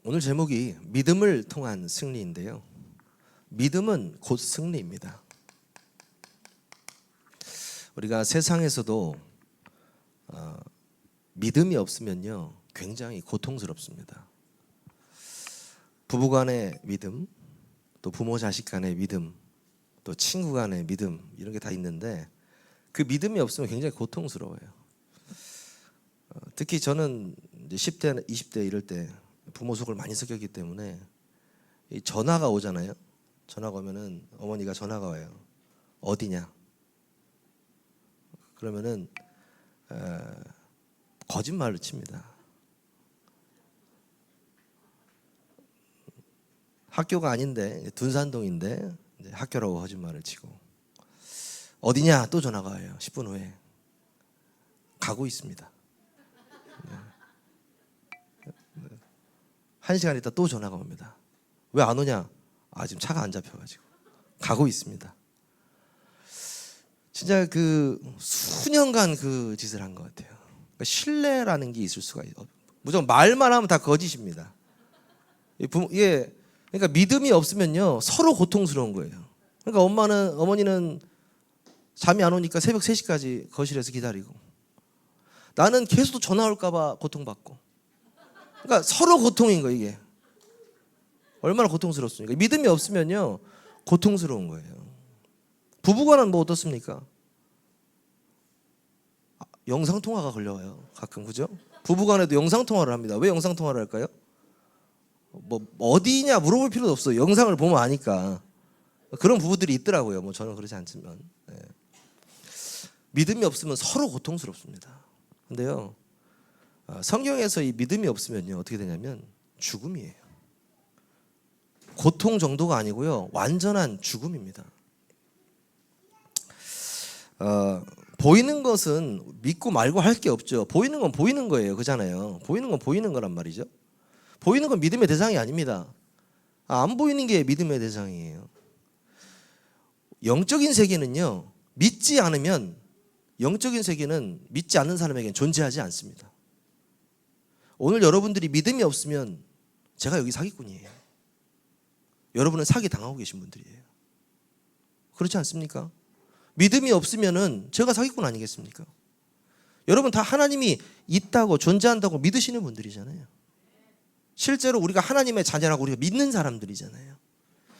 오늘 제목이 믿음을 통한 승리인데요. 믿음은 곧 승리입니다. 우리가 세상에서도 믿음이 없으면요 굉장히 고통스럽습니다. 부부간의 믿음, 또 부모 자식 간의 믿음, 또 친구 간의 믿음, 이런 게 다 있는데 그 믿음이 없으면 굉장히 고통스러워요. 특히 저는 이제 10대, 20대 이럴 때 부모 속을 많이 썩였기 때문에 이 전화가 오잖아요. 전화가 오면은 어머니가 전화가 와요. 어디냐? 그러면은 거짓말을 칩니다. 학교가 아닌데 둔산동인데 이제 학교라고 거짓말을 치고 어디냐? 또 전화가 와요. 10분 후에 가고 있습니다. 1시간 있다 또 전화가 옵니다. 왜 안 오냐? 지금 차가 안 잡혀가지고 가고 있습니다. 진짜 그 수년간 그 짓을 한 것 같아요. 그러니까 신뢰라는 게 있을 수가 있어요. 무조건 말만 하면 다 거짓입니다. 이게 그러니까 믿음이 없으면요 서로 고통스러운 거예요. 그러니까 어머니는 잠이 안 오니까 새벽 3시까지 거실에서 기다리고 나는 계속 전화 올까봐 고통받고. 그러니까 서로 고통인 거예요. 이게 얼마나 고통스럽습니까? 믿음이 없으면요 고통스러운 거예요. 부부간은 뭐 어떻습니까? 영상통화가 걸려와요 가끔. 그죠? 부부간에도 영상통화를 합니다. 왜 영상통화를 할까요? 뭐 어디냐 물어볼 필요도 없어요. 영상을 보면 아니까. 그런 부부들이 있더라고요. 뭐 저는 그러지 않지만. 네. 믿음이 없으면 서로 고통스럽습니다. 근데요 성경에서 이 믿음이 없으면요 어떻게 되냐면 죽음이에요. 고통 정도가 아니고요 완전한 죽음입니다. 보이는 것은 믿고 말고 할 게 없죠. 보이는 건 보이는 거예요. 그잖아요. 보이는 건 보이는 거란 말이죠. 보이는 건 믿음의 대상이 아닙니다. 안 보이는 게 믿음의 대상이에요. 영적인 세계는요 믿지 않으면 영적인 세계는 믿지 않는 사람에게는 존재하지 않습니다. 오늘 여러분들이 믿음이 없으면 제가 여기 사기꾼이에요. 여러분은 사기 당하고 계신 분들이에요. 그렇지 않습니까? 믿음이 없으면은 제가 사기꾼 아니겠습니까? 여러분 다 하나님이 있다고 존재한다고 믿으시는 분들이잖아요. 실제로 우리가 하나님의 자녀라고 우리가 믿는 사람들이잖아요.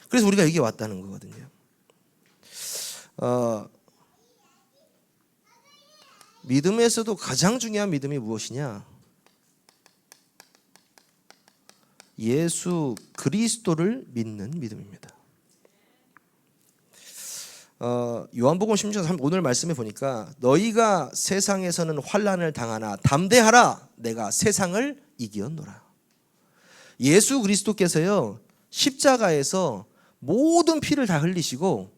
그래서 우리가 여기 왔다는 거거든요. 믿음에서도 가장 중요한 믿음이 무엇이냐? 예수 그리스도를 믿는 믿음입니다. 요한복음 16장 오늘 말씀에 보니까 너희가 세상에서는 환난을 당하나 담대하라 내가 세상을 이기었노라. 예수 그리스도께서요 십자가에서 모든 피를 다 흘리시고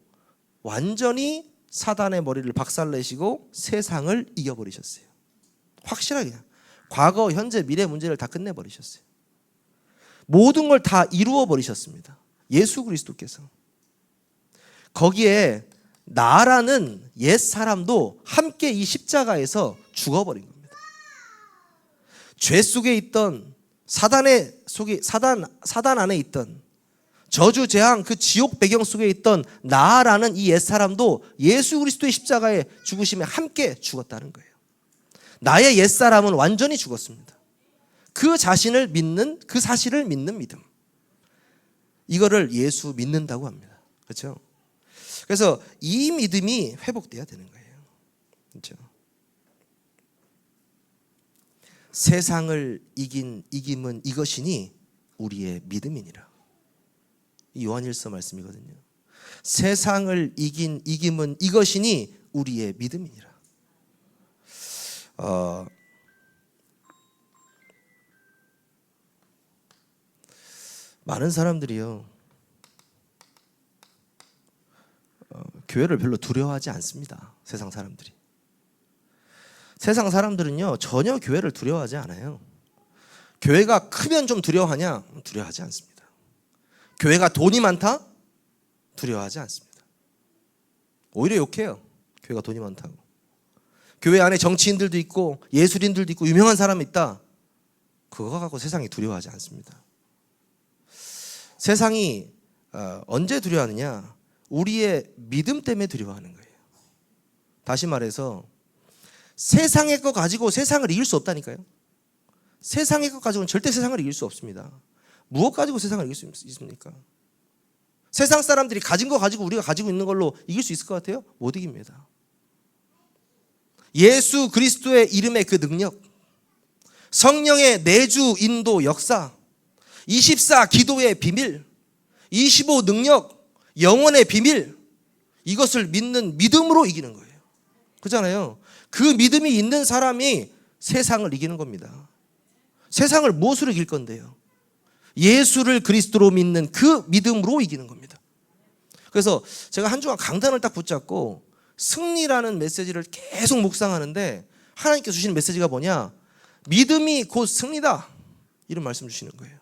완전히 사단의 머리를 박살내시고 세상을 이겨버리셨어요. 확실하게 과거, 현재, 미래 문제를 다 끝내버리셨어요. 모든 걸 다 이루어버리셨습니다. 예수 그리스도께서. 거기에 나라는 옛 사람도 함께 이 십자가에서 죽어버린 겁니다. 죄 속에 있던 사단 안에 있던 저주 재앙 그 지옥 배경 속에 있던 나라는 이 옛 사람도 예수 그리스도의 십자가의 죽으심에 함께 죽었다는 거예요. 나의 옛 사람은 완전히 죽었습니다. 그 자신을 믿는 그 사실을 믿는 믿음. 이거를 예수 믿는다고 합니다. 그렇죠? 그래서 이 믿음이 회복돼야 되는 거예요. 그렇죠? 세상을 이긴 이김은 이것이니 우리의 믿음이니라. 이 요한일서 말씀이거든요. 세상을 이긴 이김은 이것이니 우리의 믿음이니라. 많은 사람들이요 교회를 별로 두려워하지 않습니다. 세상 사람들이. 세상 사람들은요 전혀 교회를 두려워하지 않아요. 교회가 크면 좀 두려워하냐? 두려워하지 않습니다. 교회가 돈이 많다? 두려워하지 않습니다. 오히려 욕해요. 교회가 돈이 많다고. 교회 안에 정치인들도 있고 예술인들도 있고 유명한 사람이 있다. 그거 갖고 세상이 두려워하지 않습니다. 세상이 언제 두려워하느냐? 우리의 믿음 때문에 두려워하는 거예요. 다시 말해서 세상의 것 가지고 세상을 이길 수 없다니까요. 세상의 것 가지고는 절대 세상을 이길 수 없습니다. 무엇 가지고 세상을 이길 수 있습니까? 세상 사람들이 가진 거 가지고 우리가 가지고 있는 걸로 이길 수 있을 것 같아요? 못 이깁니다. 예수 그리스도의 이름의 그 능력, 성령의 내주 인도 역사, 24 기도의 비밀, 25 능력, 영원의 비밀, 이것을 믿는 믿음으로 이기는 거예요. 그렇잖아요. 그 믿음이 있는 사람이 세상을 이기는 겁니다. 세상을 무엇으로 이길 건데요? 예수를 그리스도로 믿는 그 믿음으로 이기는 겁니다. 그래서 제가 한 주간 강단을 딱 붙잡고 승리라는 메시지를 계속 묵상하는데 하나님께서 주시는 메시지가 뭐냐? 믿음이 곧 승리다. 이런 말씀 주시는 거예요.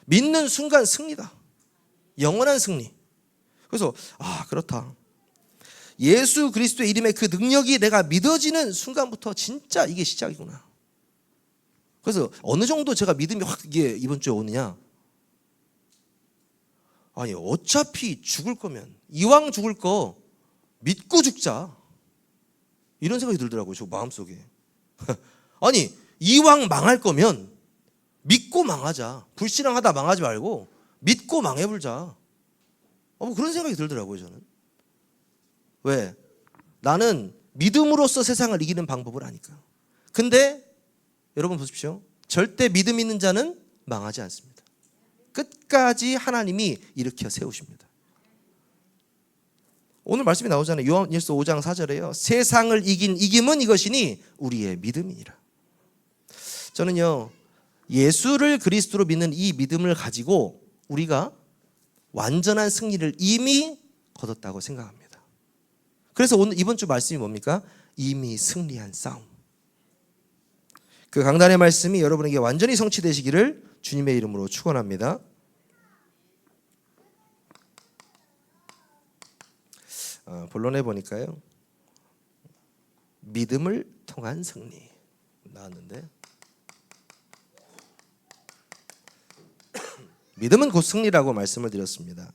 믿는 순간 승리다. 영원한 승리. 그래서 그렇다. 예수 그리스도의 이름의 그 능력이 내가 믿어지는 순간부터 진짜 이게 시작이구나. 그래서 어느 정도 제가 믿음이 확 이게 이번 주에 오느냐? 아니 어차피 죽을 거면 이왕 죽을 거 믿고 죽자. 이런 생각이 들더라고요. 저 마음속에. 아니 이왕 망할 거면 믿고 망하자. 불신앙하다 망하지 말고 믿고 망해보자. 뭐 그런 생각이 들더라고요. 저는. 왜? 나는 믿음으로써 세상을 이기는 방법을 아니까. 근데 여러분 보십시오. 절대 믿음 있는 자는 망하지 않습니다. 끝까지 하나님이 일으켜 세우십니다. 오늘 말씀이 나오잖아요. 요한일서 5장 4절에요. 세상을 이긴 이김은 이것이니 우리의 믿음이니라. 저는요. 예수를 그리스도로 믿는 이 믿음을 가지고 우리가 완전한 승리를 이미 거뒀다고 생각합니다. 그래서 오늘 이번 주 말씀이 뭡니까? 이미 승리한 싸움. 그 강단의 말씀이 여러분에게 완전히 성취되시기를 주님의 이름으로 축원합니다. 본론에 보니까요. 믿음을 통한 승리 나왔는데 믿음은 곧 승리라고 말씀을 드렸습니다.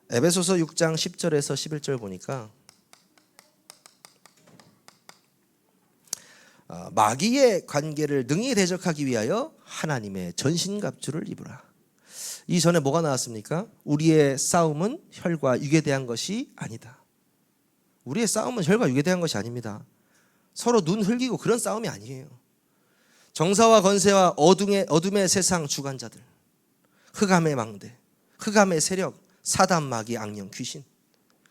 에베소서 6장 10절에서 11절 보니까 마귀의 관계를 능히 대적하기 위하여 하나님의 전신갑주를 입으라. 이 전에 뭐가 나왔습니까? 우리의 싸움은 혈과 육에 대한 것이 아니다. 우리의 싸움은 혈과 육에 대한 것이 아닙니다. 서로 눈 흘기고 그런 싸움이 아니에요. 정사와 건세와 어둠의 세상 주관자들, 흑암의 망대, 흑암의 세력, 사단, 마귀, 악령, 귀신.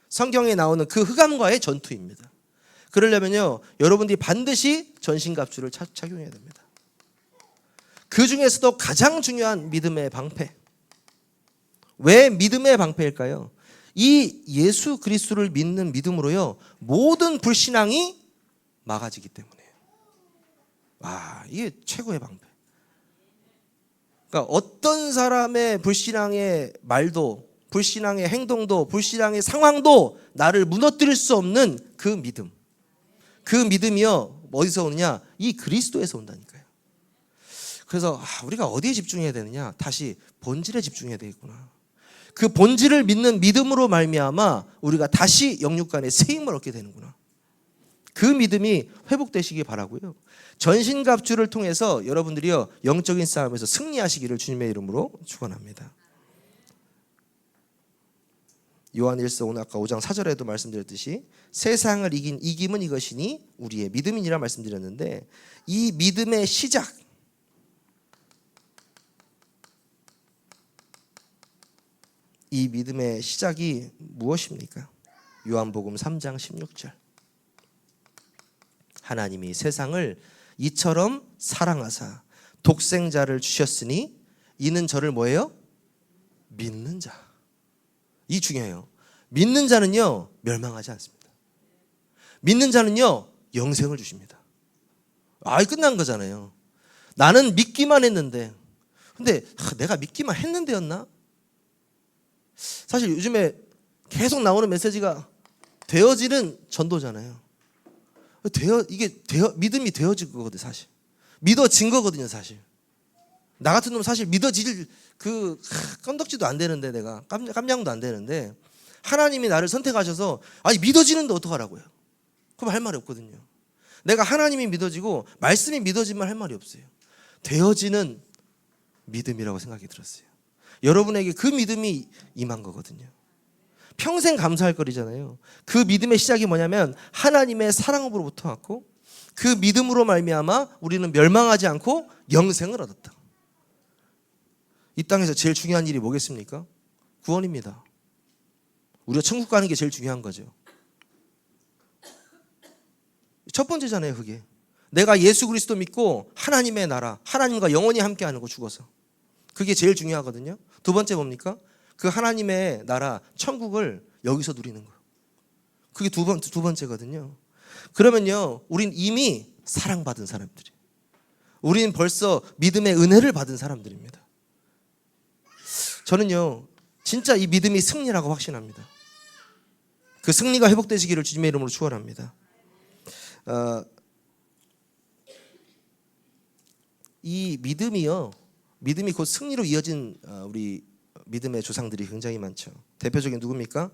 성경에 나오는 그 흑암과의 전투입니다. 그러려면요, 여러분들이 반드시 전신갑주를 착용해야 됩니다. 그 중에서도 가장 중요한 믿음의 방패. 왜 믿음의 방패일까요? 이 예수 그리스도를 믿는 믿음으로요, 모든 불신앙이 막아지기 때문이에요. 이게 최고의 방패. 그러니까 어떤 사람의 불신앙의 말도, 불신앙의 행동도, 불신앙의 상황도 나를 무너뜨릴 수 없는 그 믿음. 그 믿음이요, 어디서 오느냐? 이 그리스도에서 온다니까요. 그래서 우리가 어디에 집중해야 되느냐? 다시 본질에 집중해야 되겠구나. 그 본질을 믿는 믿음으로 말미암아 우리가 다시 영육간의 새 힘을 얻게 되는구나. 그 믿음이 회복되시기 바라고요. 전신갑주를 통해서 여러분들이요, 영적인 싸움에서 승리하시기를 주님의 이름으로 축원합니다. 요한일서 오늘 아까 5장 4절에도 말씀드렸듯이 세상을 이긴 이김은 이것이니 우리의 믿음이니라 말씀드렸는데, 이 믿음의 시작, 이 믿음의 시작이 무엇입니까? 요한복음 3장 16절. 하나님이 세상을 이처럼 사랑하사 독생자를 주셨으니 이는 저를 뭐예요? 믿는 자. 이 중요해요. 믿는 자는요, 멸망하지 않습니다. 믿는 자는요, 영생을 주십니다. 끝난 거잖아요. 나는 믿기만 했는데, 근데 내가 믿기만 했는데였나? 사실 요즘에 계속 나오는 메시지가 되어지는 전도잖아요. 믿음이 되어질 거거든, 사실. 믿어진 거거든요, 사실. 나 같은 놈 사실 믿어질 건덕지도 안 되는데, 내가 깜냥도 안 되는데 하나님이 나를 선택하셔서 아니 믿어지는데 어떡하라고요? 그럼 할 말이 없거든요. 내가 하나님이 믿어지고 말씀이 믿어지면 할 말이 없어요. 되어지는 믿음이라고 생각이 들었어요. 여러분에게 그 믿음이 임한 거거든요. 평생 감사할 거리잖아요. 그 믿음의 시작이 뭐냐면 하나님의 사랑으로부터 왔고 그 믿음으로 말미암아 우리는 멸망하지 않고 영생을 얻었다. 이 땅에서 제일 중요한 일이 뭐겠습니까? 구원입니다. 우리가 천국 가는 게 제일 중요한 거죠. 첫 번째잖아요, 그게. 내가 예수 그리스도 믿고 하나님의 나라, 하나님과 영원히 함께하는 거, 죽어서. 그게 제일 중요하거든요. 두 번째 뭡니까? 그 하나님의 나라, 천국을 여기서 누리는 거. 그게 두 번째거든요. 그러면요, 우린 이미 사랑받은 사람들이에요. 우린 벌써 믿음의 은혜를 받은 사람들입니다. 저는요, 진짜 이 믿음이 승리라고 확신합니다. 그 승리가 회복되시기를 주님의 이름으로 축원합니다. 이 믿음이 곧 승리로 이어진 우리 믿음의 조상들이 굉장히 많죠. 대표적인 누굽니까?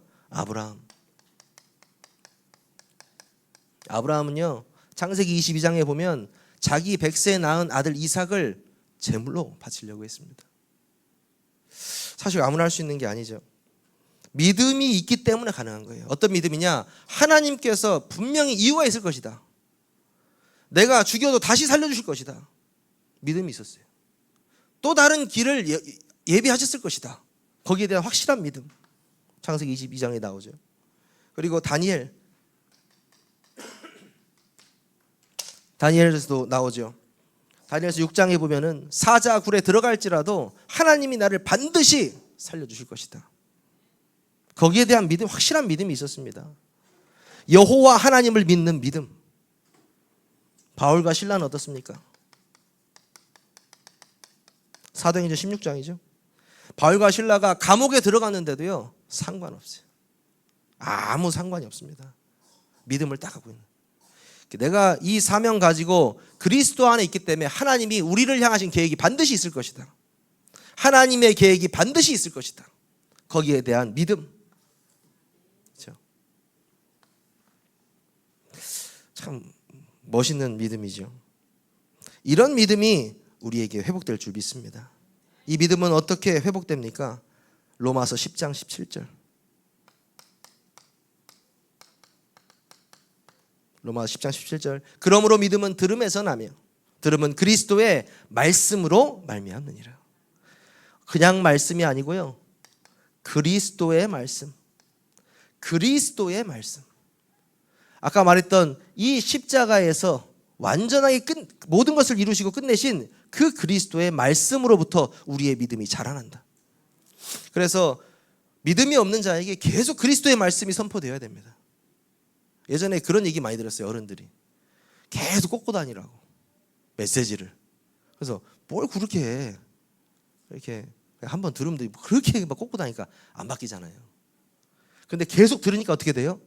아브라함은요, 창세기 22장에 보면 자기 100세에 낳은 아들 이삭을 제물로 바치려고 했습니다. 사실 아무나 할 수 있는 게 아니죠. 믿음이 있기 때문에 가능한 거예요. 어떤 믿음이냐? 하나님께서 분명히 이유가 있을 것이다. 내가 죽여도 다시 살려주실 것이다. 믿음이 있었어요. 또 다른 길을 예비하셨을 것이다. 거기에 대한 확실한 믿음. 창세기 22장에 나오죠. 그리고 다니엘에서도 나오죠. 다니엘서 6장에 보면은 사자 굴에 들어갈지라도 하나님이 나를 반드시 살려주실 것이다. 거기에 대한 믿음, 확실한 믿음이 있었습니다. 여호와 하나님을 믿는 믿음. 바울과 실라는 어떻습니까? 사도행전 16장이죠. 바울과 실라가 감옥에 들어갔는데도요, 상관없어요. 아무 상관이 없습니다. 믿음을 딱 하고 있는. 내가 이 사명 가지고 그리스도 안에 있기 때문에 하나님이 우리를 향하신 계획이 반드시 있을 것이다. 하나님의 계획이 반드시 있을 것이다. 거기에 대한 믿음. 그렇죠? 참 멋있는 믿음이죠. 이런 믿음이 우리에게 회복될 줄 믿습니다. 이 믿음은 어떻게 회복됩니까? 로마서 10장 17절. 로마서 10장 17절. 그러므로 믿음은 들음에서 나며 들음은 그리스도의 말씀으로 말미암느니라. 그냥 말씀이 아니고요, 그리스도의 말씀. 그리스도의 말씀. 아까 말했던 이 십자가에서 완전하게 모든 것을 이루시고 끝내신 그 그리스도의 말씀으로부터 우리의 믿음이 자라난다. 그래서 믿음이 없는 자에게 계속 그리스도의 말씀이 선포되어야 됩니다. 예전에 그런 얘기 많이 들었어요, 어른들이. 계속 꽂고 다니라고, 메시지를. 그래서 뭘 그렇게 해. 이렇게 한번 들으면 그렇게 막 꽂고 다니니까 안 바뀌잖아요. 근데 계속 들으니까 어떻게 돼요?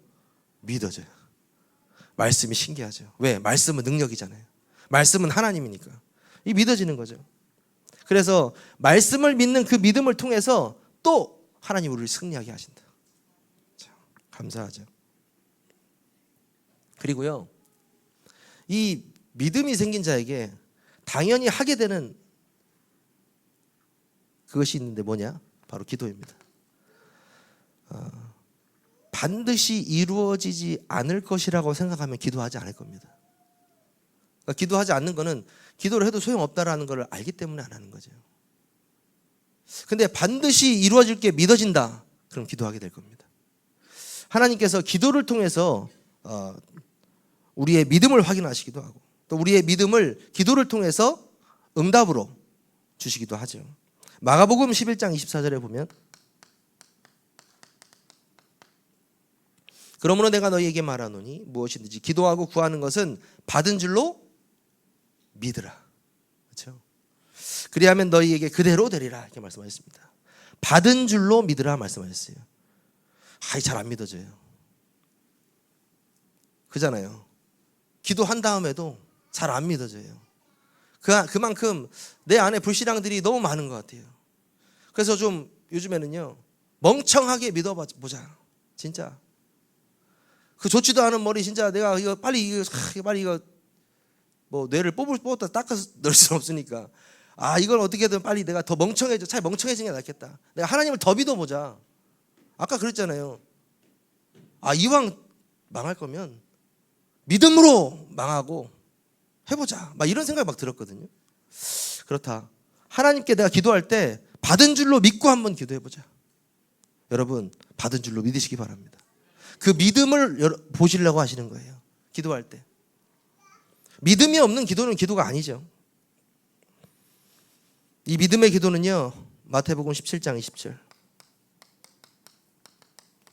믿어져요. 말씀이 신기하죠. 왜? 말씀은 능력이잖아요. 말씀은 하나님이니까. 이 믿어지는 거죠. 그래서 말씀을 믿는 그 믿음을 통해서 또 하나님 우리를 승리하게 하신다. 참 감사하죠. 그리고요, 이 믿음이 생긴 자에게 당연히 하게 되는 그것이 있는데 뭐냐? 바로 기도입니다. 반드시 이루어지지 않을 것이라고 생각하면 기도하지 않을 겁니다. 그러니까 기도하지 않는 거는 기도를 해도 소용없다라는 걸 알기 때문에 안 하는 거죠. 근데 반드시 이루어질 게 믿어진다. 그럼 기도하게 될 겁니다. 하나님께서 기도를 통해서 우리의 믿음을 확인하시기도 하고 또 우리의 믿음을 기도를 통해서 응답으로 주시기도 하죠. 마가복음 11장 24절에 보면 그러므로 내가 너희에게 말하노니 무엇이든지 기도하고 구하는 것은 받은 줄로 믿으라. 그렇죠? 그리하면 너희에게 그대로 되리라. 이렇게 말씀하셨습니다. 받은 줄로 믿으라 말씀하셨어요. 잘 안 믿어져요. 그잖아요. 기도한 다음에도 잘 안 믿어져요. 그만큼 내 안에 불신앙들이 너무 많은 것 같아요. 그래서 좀 요즘에는요, 멍청하게 믿어보자. 진짜. 그 좋지도 않은 머리 진짜 내가 이거 빨리 이거 뭐 뇌를 뽑았다 닦아서 넣을 수는 없으니까, 이걸 어떻게든 빨리 내가 더 멍청해져, 차라리 멍청해지는 게 낫겠다. 내가 하나님을 더 믿어보자. 아까 그랬잖아요. 이왕 망할 거면 믿음으로 망하고 해보자. 막 이런 생각이 막 들었거든요. 그렇다. 하나님께 내가 기도할 때 받은 줄로 믿고 한번 기도해보자. 여러분, 받은 줄로 믿으시기 바랍니다. 그 믿음을 보시려고 하시는 거예요. 기도할 때. 믿음이 없는 기도는 기도가 아니죠. 이 믿음의 기도는요, 마태복음 17장 20절.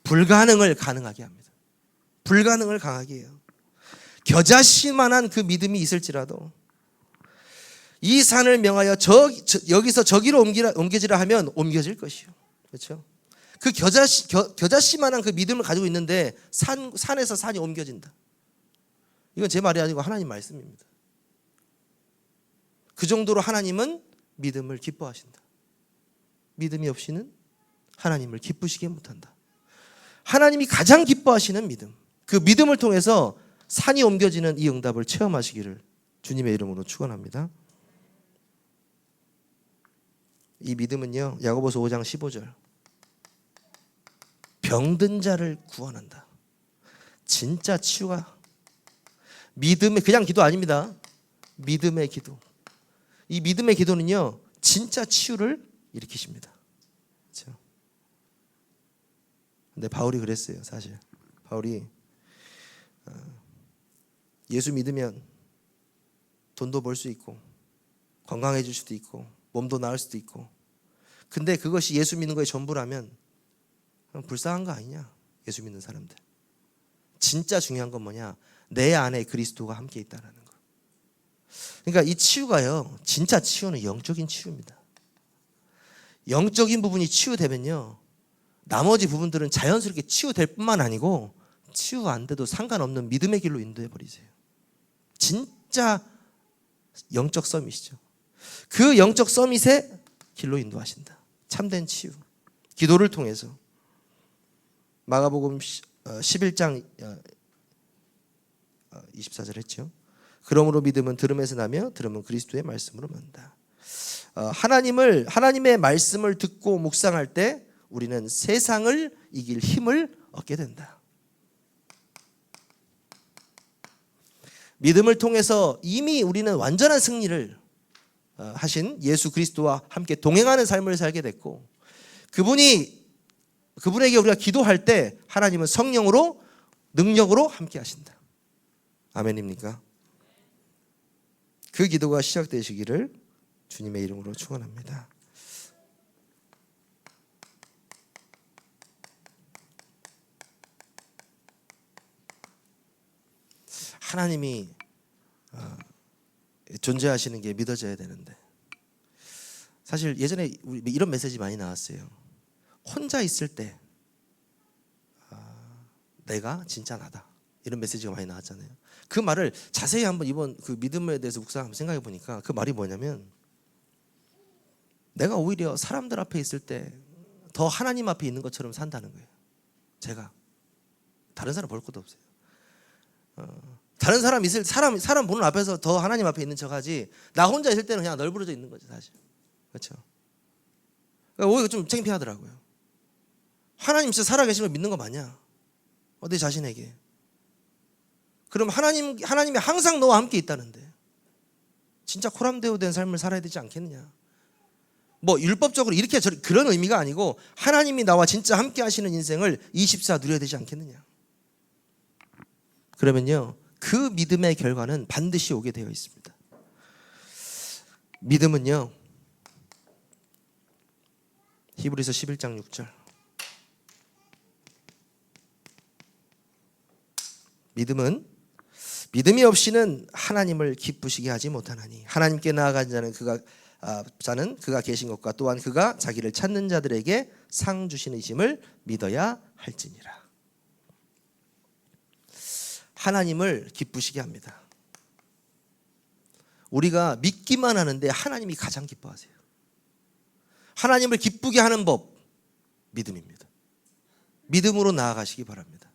불가능을 가능하게 합니다. 불가능을 강하게 해요. 겨자씨만한 그 믿음이 있을지라도 이 산을 명하여 여기서 저기로 옮겨지라 하면 옮겨질 것이요. 그렇죠? 그 겨자씨만한 그 믿음을 가지고 있는데 산에서 산이 옮겨진다. 이건 제 말이 아니고 하나님 말씀입니다. 그 정도로 하나님은 믿음을 기뻐하신다. 믿음이 없이는 하나님을 기쁘시게 못한다. 하나님이 가장 기뻐하시는 믿음, 그 믿음을 통해서 산이 옮겨지는 이 응답을 체험하시기를 주님의 이름으로 축원합니다. 이 믿음은요, 야고보서 5장 15절. 병든 자를 구원한다. 진짜 치유가, 믿음의 그냥 기도 아닙니다. 믿음의 기도. 이 믿음의 기도는요, 진짜 치유를 일으키십니다. 그렇죠? 근데 바울이 그랬어요. 사실 바울이 예수 믿으면 돈도 벌 수 있고 건강해질 수도 있고 몸도 나을 수도 있고, 근데 그것이 예수 믿는 거의 전부라면 불쌍한 거 아니냐. 예수 믿는 사람들. 진짜 중요한 건 뭐냐, 내 안에 그리스도가 함께 있다는 거. 그러니까 이 치유가요, 진짜 치유는 영적인 치유입니다. 영적인 부분이 치유되면요, 나머지 부분들은 자연스럽게 치유될 뿐만 아니고 치유 안 돼도 상관없는 믿음의 길로 인도해 버리세요. 진짜 영적 서밋이죠. 그 영적 서밋의 길로 인도하신다. 참된 치유. 기도를 통해서. 마가복음 11장 24절 했죠. 그러므로 믿음은 들음에서 나며 들음은 그리스도의 말씀으로 만다. 하나님의 말씀을 듣고 묵상할 때 우리는 세상을 이길 힘을 얻게 된다. 믿음을 통해서 이미 우리는 완전한 승리를 하신 예수 그리스도와 함께 동행하는 삶을 살게 됐고, 그분에게 우리가 기도할 때 하나님은 성령으로 능력으로 함께 하신다. 아멘입니까? 그 기도가 시작되시기를 주님의 이름으로 축원합니다. 하나님이 존재하시는 게 믿어져야 되는데, 사실 예전에 이런 메시지 많이 나왔어요. 혼자 있을 때 내가 진짜 나다, 이런 메시지가 많이 나왔잖아요. 그 말을 자세히 한번 이번 그 믿음에 대해서 묵상하면 생각해 보니까 그 말이 뭐냐면, 내가 오히려 사람들 앞에 있을 때 더 하나님 앞에 있는 것처럼 산다는 거예요. 제가 다른 사람 볼 것도 없어요. 다른 사람 보는 앞에서 더 하나님 앞에 있는 척하지, 나 혼자 있을 때는 그냥 널브러져 있는 거죠, 사실. 그렇죠? 그러니까 오히려 좀 창피하더라고요. 하나님 진짜 살아계신 걸 믿는 거 맞냐? 내 자신에게. 그럼 하나님이 항상 너와 함께 있다는데 진짜 코람데오 된 삶을 살아야 되지 않겠느냐? 뭐 율법적으로 이렇게 그런 의미가 아니고, 하나님이 나와 진짜 함께 하시는 인생을 24 누려야 되지 않겠느냐? 그러면요, 그 믿음의 결과는 반드시 오게 되어 있습니다. 믿음은요, 히브리서 11장 6절. 믿음이 없이는 하나님을 기쁘시게 하지 못하나니 하나님께 나아간 자는 그가 계신 것과 또한 그가 자기를 찾는 자들에게 상 주시는심을 믿어야 할지니라. 하나님을 기쁘시게 합니다. 우리가 믿기만 하는데 하나님이 가장 기뻐하세요. 하나님을 기쁘게 하는 법, 믿음입니다. 믿음으로 나아가시기 바랍니다.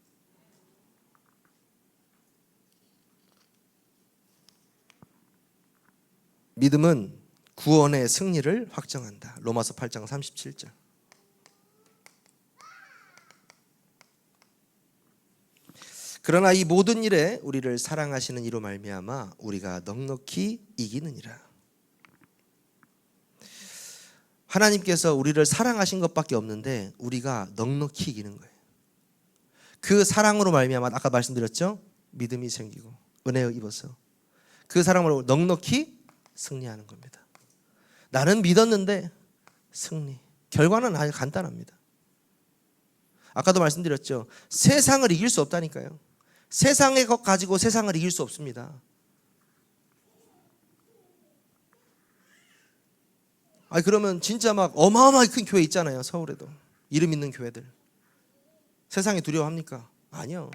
믿음은 구원의 승리를 확정한다. 로마서 8장 37절. 그러나 이 모든 일에 우리를 사랑하시는 이로 말미암아 우리가 넉넉히 이기느니라. 하나님께서 우리를 사랑하신 것밖에 없는데 우리가 넉넉히 이기는 거예요. 그 사랑으로 말미암아 아까 말씀드렸죠? 믿음이 생기고 은혜에 입어서 그 사랑으로 넉넉히 승리하는 겁니다. 나는 믿었는데 승리. 결과는 아주 간단합니다. 아까도 말씀드렸죠. 세상을 이길 수 없다니까요. 세상의 것 가지고 세상을 이길 수 없습니다. 그러면 진짜 막 어마어마하게 큰 교회 있잖아요. 서울에도 이름 있는 교회들. 세상이 두려워합니까? 아니요.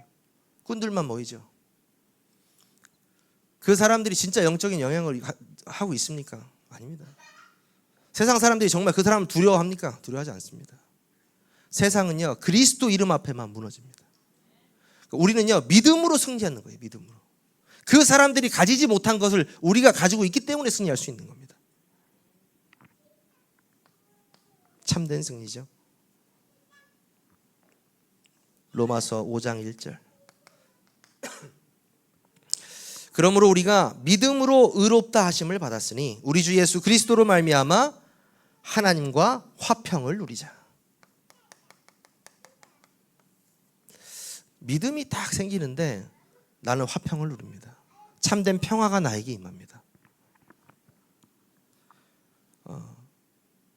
꾼들만 모이죠. 그 사람들이 진짜 영적인 영향을 하고 있습니까? 아닙니다. 세상 사람들이 정말 그 사람을 두려워합니까? 두려워하지 않습니다. 세상은요 그리스도 이름 앞에만 무너집니다. 우리는요 믿음으로 승리하는 거예요. 믿음으로. 그 사람들이 가지지 못한 것을 우리가 가지고 있기 때문에 승리할 수 있는 겁니다. 참된 승리죠. 로마서 5장 1절. 그러므로 우리가 믿음으로 의롭다 하심을 받았으니 우리 주 예수 그리스도로 말미암아 하나님과 화평을 누리자. 믿음이 딱 생기는데 나는 화평을 누립니다. 참된 평화가 나에게 임합니다.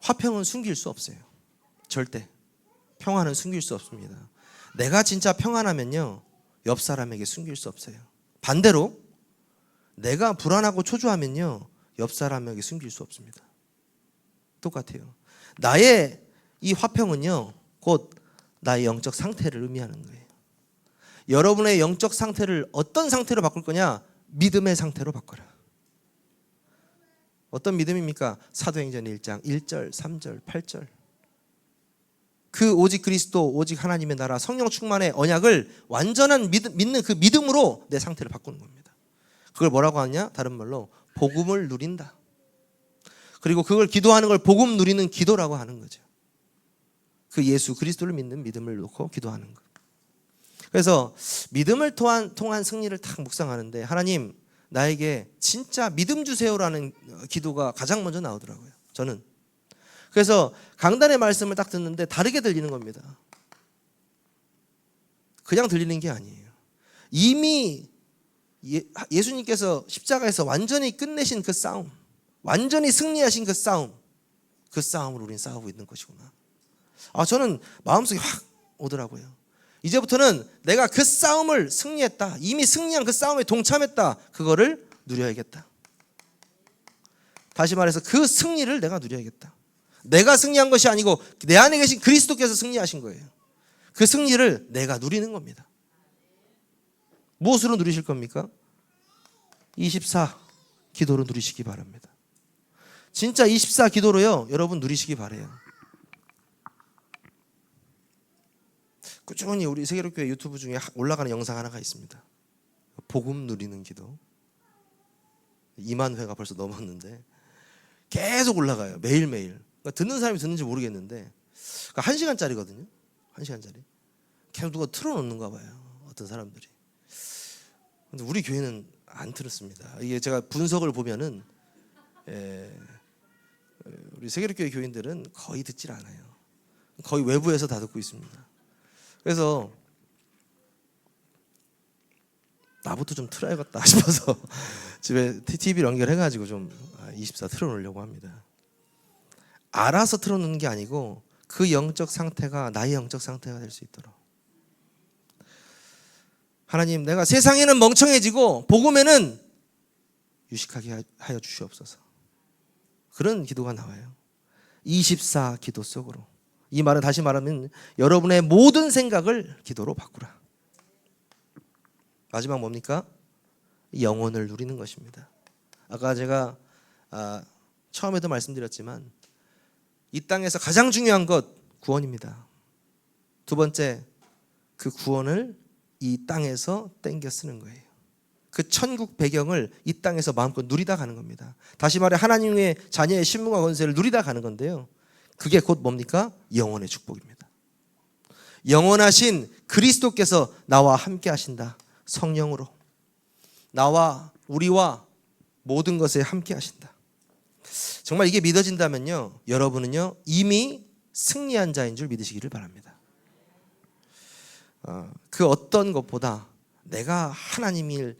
화평은 숨길 수 없어요. 절대. 평화는 숨길 수 없습니다. 내가 진짜 평안하면요 옆 사람에게 숨길 수 없어요. 반대로 내가 불안하고 초조하면요 옆 사람에게 숨길 수 없습니다. 똑같아요. 나의 이 화평은요 곧 나의 영적 상태를 의미하는 거예요. 여러분의 영적 상태를 어떤 상태로 바꿀 거냐? 믿음의 상태로 바꿔라. 어떤 믿음입니까? 사도행전 1장 1절, 3절, 8절. 그 오직 그리스도, 오직 하나님의 나라, 성령 충만의 언약을 완전한 믿는 그 믿음으로 내 상태를 바꾸는 겁니다. 그걸 뭐라고 하냐? 다른 말로 복음을 누린다. 그리고 그걸 기도하는 걸 복음 누리는 기도라고 하는 거죠. 그 예수 그리스도를 믿는 믿음을 놓고 기도하는 것. 그래서 믿음을 통한 승리를 딱 묵상하는데 하나님 나에게 진짜 믿음 주세요라는 기도가 가장 먼저 나오더라고요. 저는. 그래서 강단의 말씀을 딱 듣는데 다르게 들리는 겁니다. 그냥 들리는 게 아니에요. 이미 예수님께서 십자가에서 완전히 끝내신 그 싸움, 완전히 승리하신 그 싸움을 우리는 싸우고 있는 것이구나. 저는 마음속에 확 오더라고요. 이제부터는 내가 그 싸움을 승리했다. 이미 승리한 그 싸움에 동참했다. 그거를 누려야겠다. 다시 말해서 그 승리를 내가 누려야겠다. 내가 승리한 것이 아니고 내 안에 계신 그리스도께서 승리하신 거예요. 그 승리를 내가 누리는 겁니다. 무엇으로 누리실 겁니까? 24 기도로 누리시기 바랍니다. 진짜 24 기도로요 여러분 누리시기 바라요. 꾸준히 우리 세계로교회 유튜브 중에 올라가는 영상 하나가 있습니다. 복음 누리는 기도. 2만 회가 벌써 넘었는데 계속 올라가요. 매일매일. 그러니까 듣는 사람이 듣는지 모르겠는데 그러니까 1시간짜리거든요. 1시간짜리. 계속 누가 틀어놓는가 봐요. 어떤 사람들이. 근데 우리 교회는 안 틀었습니다. 이게 제가 분석을 보면은 우리 세계로교회 교인들은 거의 듣질 않아요. 거의 외부에서 다 듣고 있습니다. 그래서 나부터 좀 틀어야겠다 싶어서 집에 TV를 연결해가지고 좀 24 틀어놓으려고 합니다. 알아서 틀어놓는 게 아니고 그 영적 상태가 나의 영적 상태가 될 수 있도록. 하나님 내가 세상에는 멍청해지고 복음에는 유식하게 하여 주시옵소서. 그런 기도가 나와요. 24 기도 속으로. 이 말은 다시 말하면 여러분의 모든 생각을 기도로 바꾸라. 마지막 뭡니까? 영혼을 누리는 것입니다. 아까 제가 처음에도 말씀드렸지만 이 땅에서 가장 중요한 것 구원입니다. 두 번째, 그 구원을 이 땅에서 땡겨 쓰는 거예요. 그 천국 배경을 이 땅에서 마음껏 누리다 가는 겁니다. 다시 말해 하나님의 자녀의 신분과 권세를 누리다 가는 건데요. 그게 곧 뭡니까? 영원의 축복입니다. 영원하신 그리스도께서 나와 함께 하신다. 성령으로 나와 우리와 모든 것에 함께 하신다. 정말 이게 믿어진다면요, 여러분은요 이미 승리한 자인 줄 믿으시기를 바랍니다. 그 어떤 것보다 내가 하나님을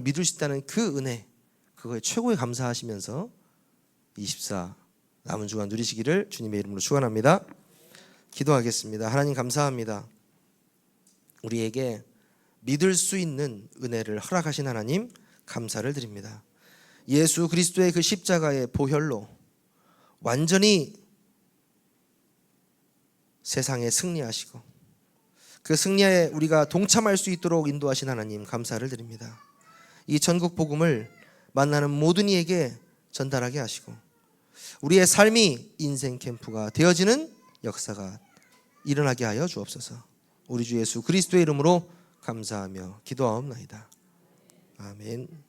믿을 수 있다는 그 은혜, 그거에 최고에 감사하시면서 24 남은 주간 누리시기를 주님의 이름으로 축원합니다. 기도하겠습니다. 하나님 감사합니다. 우리에게 믿을 수 있는 은혜를 허락하신 하나님 감사를 드립니다. 예수 그리스도의 그 십자가의 보혈로 완전히 세상에 승리하시고 그 승리에 우리가 동참할 수 있도록 인도하신 하나님 감사를 드립니다. 이 전국 복음을 만나는 모든 이에게 전달하게 하시고 우리의 삶이 인생 캠프가 되어지는 역사가 일어나게 하여 주옵소서. 우리 주 예수 그리스도의 이름으로 감사하며 기도하옵나이다. 아멘.